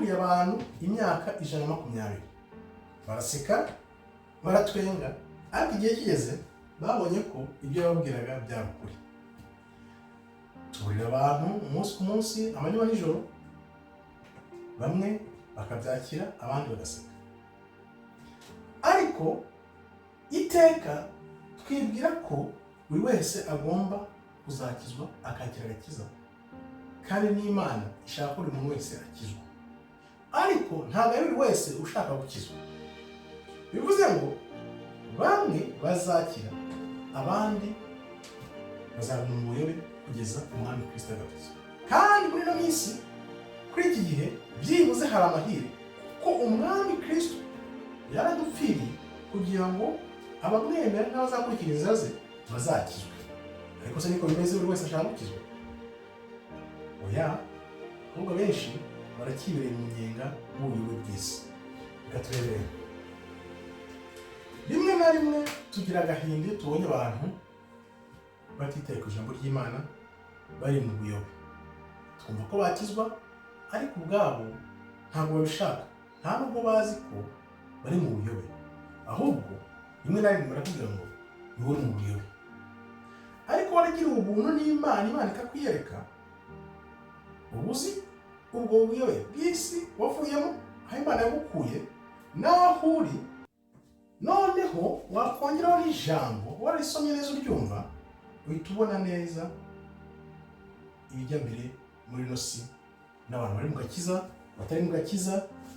yaturiye abantu imyaka 120. Baraseka, baratwenga, ariko igihe kigeze babonye ko ibyo yababwiraga byari ukuri. Turira abantu umunsi ku munsi, amanywa n'ijoro, bamwe bakabyakira abandi bagaseka. Ariko iteka twibwira ko buri wese agomba kuzakizwa akakira agakiza, kandi n'Imana ishaka ko buri muntu wese akizwa. Ariko ntabwo ari buri wese ushaka gukizwa. Bivuze ngo bamwe bazakira, abandi bazaguma mu buyobe kugeza umwami Kristo agarutse. Kandi muri ino minsi, kuri iki gihe, byibuze hari amahire ko umwami Kristo yaradupfiriye kugira ngo abamwemera n'abazakurikira inzira ze bazakizwe. Ariko se niko bimeze buri wese ashaka gukizwa? Oya, ahubwo benshi barakibereye mu nyenga y'ubuyobe bw'isi. Reka turebere. Rimwe na rimwe tugira agahinda iyo tubonye abantu batitaye ku ijambo ry'Imana bari mu buyobe. Twumva ko bakizwa, ariko ubwabo ntabwo babishaka, nta nubwo bazi ko bari mu buyobe. Ahubwo rimwe na rimwe barakubwira ngo ni wowe mu buyobe. Ariko waragiriwe ubuntu n'Imana, Imana ikakwiyereka, ubuzi ubwo buyobe bw'isi wavuyemo, aho Imana yagukuye n'aho uri, noneho wakongeraho n'ijambo warisomye neza uryumva, uhita ubona neza ibijya mbere muri ino si, n'abantu bari mu gakiza, batari mu gakiza,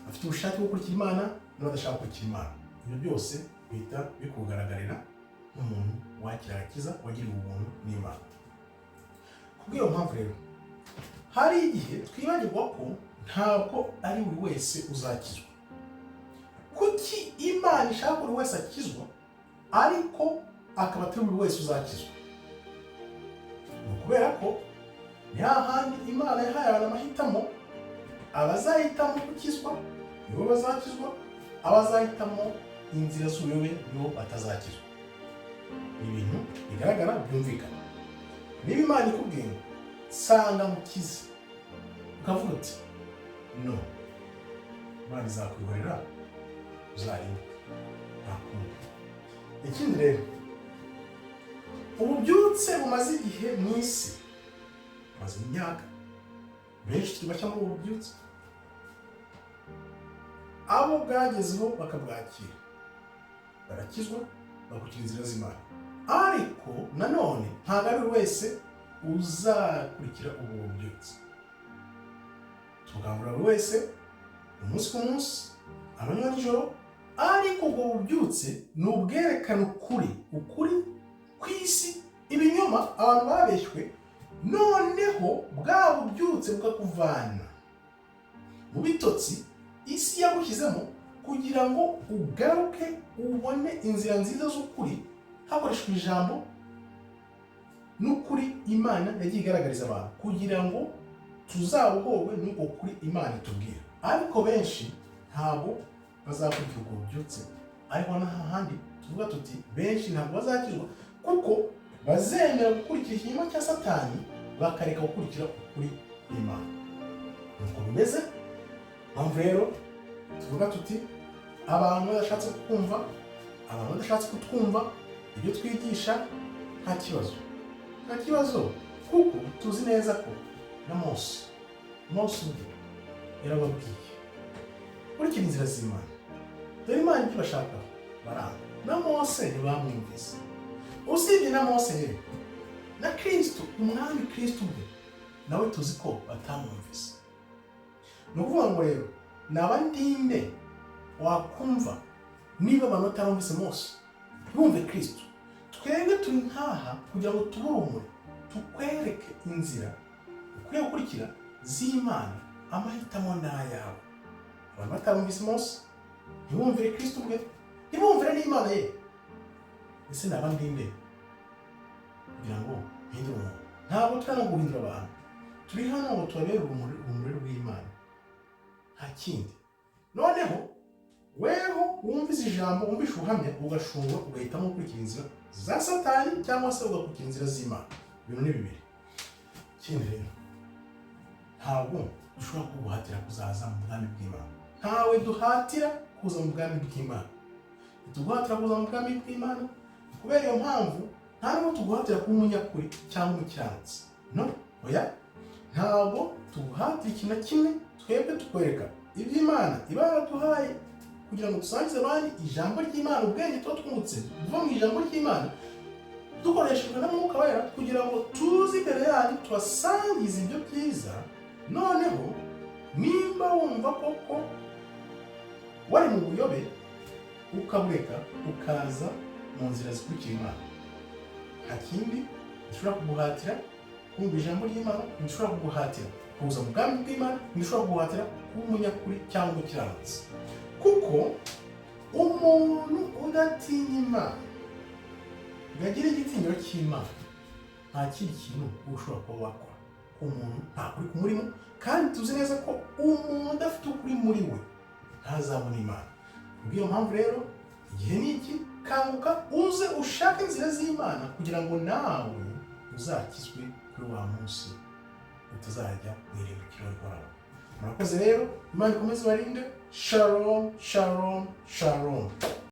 bafite ubushake bwo gukurikira Imana n'abadashaka gukurikira Imana. Ibyo byose bihita bikugaragarira nk'umuntu wakira agakiza, wagiriwe ubuntu n'Imana. Kubw'iyo mpamvu rero, hari igihe twibagirwa ko ntabwo ari buri wese uzakizwa. Kuki Imana ishaka buri wese akizwa, ariko akaba atari buri wese uzakizwa? Ni ukubera ko ni hahandi Imana yahaye abantu amahitamo. Abazahitamo gukizwa nibo bazakizwa, abazahitamo inzira z'ubuyobe nibo batazakizwa. Ni ibintu bigaragara, byumvikana. Niba Imana ikubwiye ngo sanga mukize, ukavuga uti no, Imana izakwihorera, uzarimbuka, ntakundi. Ikindi rero, ububyutse bumaze igihe mu isi, bumaze imyaka, benshi tubashya muri ubu bubyutse, abo bwagezeho bakabwakira, barakizwa, bakurikira inzira z'Imana. Ariko nanone ntabwo ari buri wese uzakurikira ubu bubyutse. Tugangurira buri wese umunsi ku munsi, amanywa n'ijoro, ariko ubwo bubyutse ni ubwerekana ukuri kw'isi, ibinyoma abantu babeshywe, noneho bwa bubyutse bukakuvana mu bitotsi isi yagushyizemo, kugira ngo ugaruke ubone inzira nziza z'ukuri hakoreshejwe ijambo n'ukuri Imana yagiye igaragariza abantu, kugira ngo tuzabohorwe n'uko kuri Imana itubwira. Ariko benshi ntabwo bazakurikira ubwo bubyutse. Ariko n'ahandi tuvuga tuti benshi ntabwo bazakizwa, kuko bazemera gukurikira ikinyoma cya Satani, bakareka gukurikira ukuri Imana. Nuko bimeze. Mpamvu rero tuvuga tuti abantu badashatse kumva, abantu badashatse kutwumva ibyo twigisha, nta kibazo, kuko tuzi neza ko na Mose ubwe yarababwiye kurikira inzira z'Imana, dore Imana ibyo bashaka baranga. Na Mose ntibamwumvise. Usibye na Mose rero, na Kristo, umwami Kristo ubwe nawe tuzi ko batamwumvise. Ni ukuvuga ngo rero, naba ndinde wakumva niba abantu batarumvise Mose bumve Kristo. Twebwe turi nkaha kugira ngo tube urumuri, tukwereke inzira ukwiye gukurikira z'Imana. Amahitamo ni ayawe. Abantu batarumvise Mose ntibumvire Kristo ubwe, ntibumvire n'Imana ye. Ese naba ndinde kugira ngo mpindure umuntu? Ntabwo turi hano guhindura abantu, turi hano ngo tubabere urumuri rw'Imana, nta kindi. Noneho weho wumvise ijambo, wumvishe ubuhamya, ugashungwa, ugahitamo gukurikira inzira za Satani cyangwa se ugakurikira inzira z'Imana. Ibintu ni bibiri. Ikindi rero, ntabwo dushobora kuguhatira kuzaza mu bwami bw'Imana. Ntawe duhatira kuza mu bwami bw'Imana. Tuguhatira kuza mu bwami bw'Imana kubera iyo mpamvu nta n'uwo tuguhatira kuba umunyakuri cyangwa umukiranutsi. No, oya, ntabwo tuguhatira ikintu na kimwe. Twebwe tukwereka iby'Imana iba yaraduhaye kugira ngo dusangize abandi ijambo ry'Imana, ubwenge tuba twungutse buva mu ijambo ry'Imana dukoreshejwe na Mwuka Wera, kugira ngo tuzi imbere yanyu tubasangize ibyo byiza. Noneho nimba wumva koko wari mu buyobe ukabureka ukaza mu nzira zikurikira Imana, nta kindi dushobora kuguhatira kumva ijambo ry'Imana, dushobora kuguhatira kuza mu bwami bw'Imana, dushobora kuguhatira kuba umunyakuri cyangwa umukiranutsi. Kuko umuntu udatinya Imana ngo agire igitinyiro cy'Imana, nta kindi kintu ushobora kuba wakora. Umuntu nta kuri kumurimo, kandi tuzi neza ko umuntu udafite ukuri muri we ntazabona Imana. Kubw'iyo mpamvu rero igihe ni iki, kanguka uze ushake inzira z'Imana kugira ngo nawe uzakizwe kuri wa munsi utazajya mw'irimbukiro rwawe. Murakoze rero, Imana ikomeze ibarinde. Shalom, shalom, shalom.